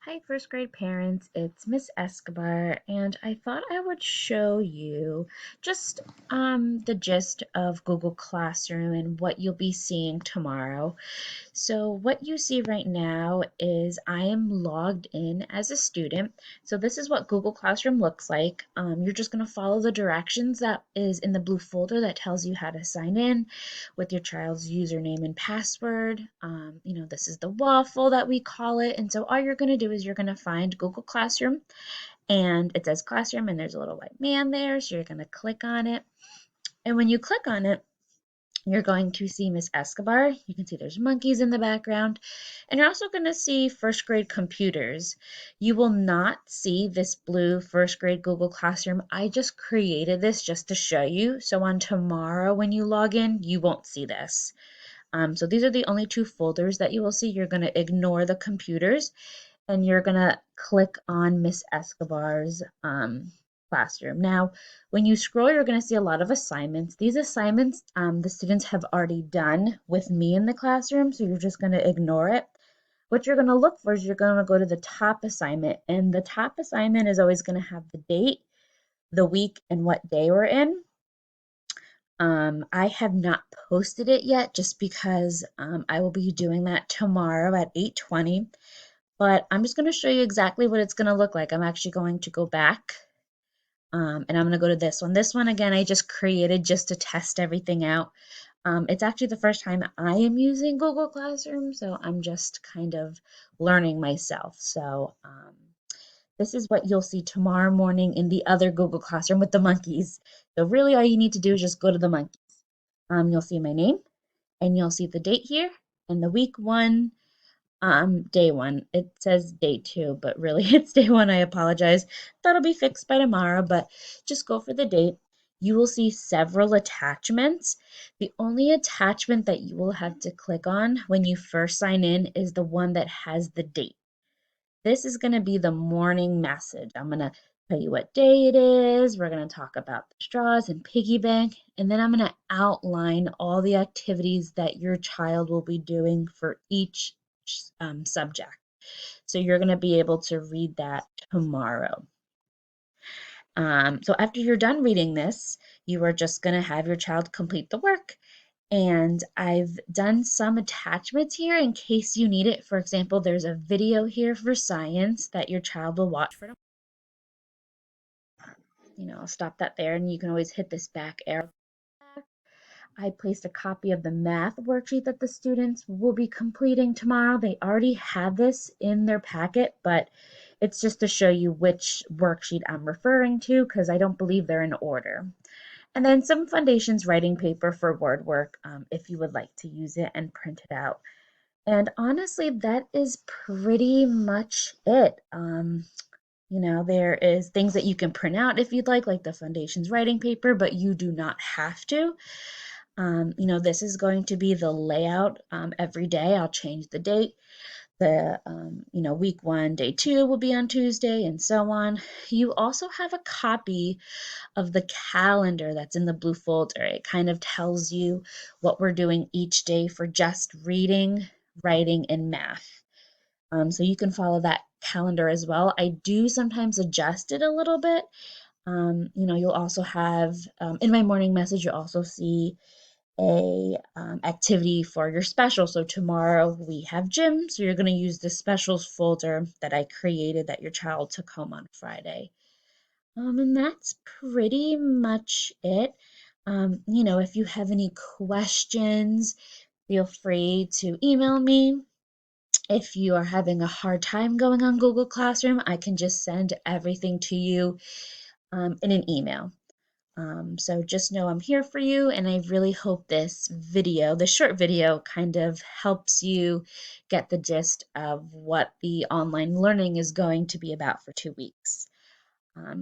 Hi, first grade parents. It's Miss Escobar, and I thought I would show you just the gist of Google Classroom and what you'll be seeing tomorrow. So what you see right now is I am logged in as a student. So this is what Google Classroom looks like. You're just going to follow the directions that is in the blue folder that tells you how to sign in with your child's username and password. This is the waffle that we call it. And so all you're going to do is you're going to find Google Classroom and it says Classroom and there's a little white man there. So you're going to click on it. And when you click on it, you're going to see Miss Escobar. You can see there's monkeys in the background. And you're also going to see first grade computers. You will not see this blue first grade Google Classroom. I just created this just to show you. So on tomorrow when you log in, you won't see this. So these are the only two folders that you will see. You're going to ignore the computers and you're going to click on Miss Escobar's classroom. Now, when you scroll, you're going to see a lot of assignments. These assignments the students have already done with me in the classroom, so you're just going to ignore it. What you're going to look for is you're going to go to the top assignment, and the top assignment is always going to have the date, the week, and what day we're in. I have not posted it yet just because I will be doing that tomorrow at 8:20. But I'm just going to show you exactly what it's going to look like. I'm actually going to go back and I'm going to go to this one. This one, again, I just created just to test everything out. It's actually the first time I am using Google Classroom, so I'm just kind of learning myself. So this is what you'll see tomorrow morning in the other Google Classroom with the monkeys. So really all you need to do is just go to the monkeys. You'll see my name and you'll see the date here and the week one, day one. It says day two, but really it's day one. I apologize. That'll be fixed by tomorrow, but just go for the date. You will see several attachments. The only attachment that you will have to click on when you first sign in is the one that has the date. This is going to be the morning message. I'm going to tell you what day it is. We're going to talk about the straws and piggy bank, and then I'm going to outline all the activities that your child will be doing for each subject. So you're going to be able to read that tomorrow. So after you're done reading this, you are just going to have your child complete the work. And I've done some attachments here in case you need it. For example, there's a video here for science that your child will watch for. I'll stop that there and you can always hit this back arrow. I placed a copy of the math worksheet that the students will be completing tomorrow. They already have this in their packet, but it's just to show you which worksheet I'm referring to because I don't believe they're in order. And then some Foundations writing paper for word work if you would like to use it and print it out. And honestly, that is pretty much it. There is things that you can print out if you'd like the Foundations writing paper, but you do not have to. This is going to be the layout every day. I'll change the date. Week one, day two will be on Tuesday, and so on. You also have a copy of the calendar that's in the blue folder. It kind of tells you what we're doing each day for just reading, writing, and math. So you can follow that calendar as well. I do sometimes adjust it a little bit. You'll also have, in my morning message, you'll also see a activity for your special. So tomorrow we have gym, so you're going to use the specials folder that I created that your child took home on Friday. And that's pretty much it. If you have any questions, feel free to email me. If you are having a hard time going on Google Classroom, I can just send everything to you in an email. So just know I'm here for you, and I really hope this short video, kind of helps you get the gist of what the online learning is going to be about for 2 weeks.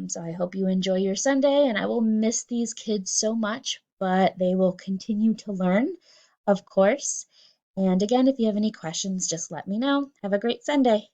So I hope you enjoy your Sunday, and I will miss these kids so much, but they will continue to learn, of course. And again, if you have any questions, just let me know. Have a great Sunday.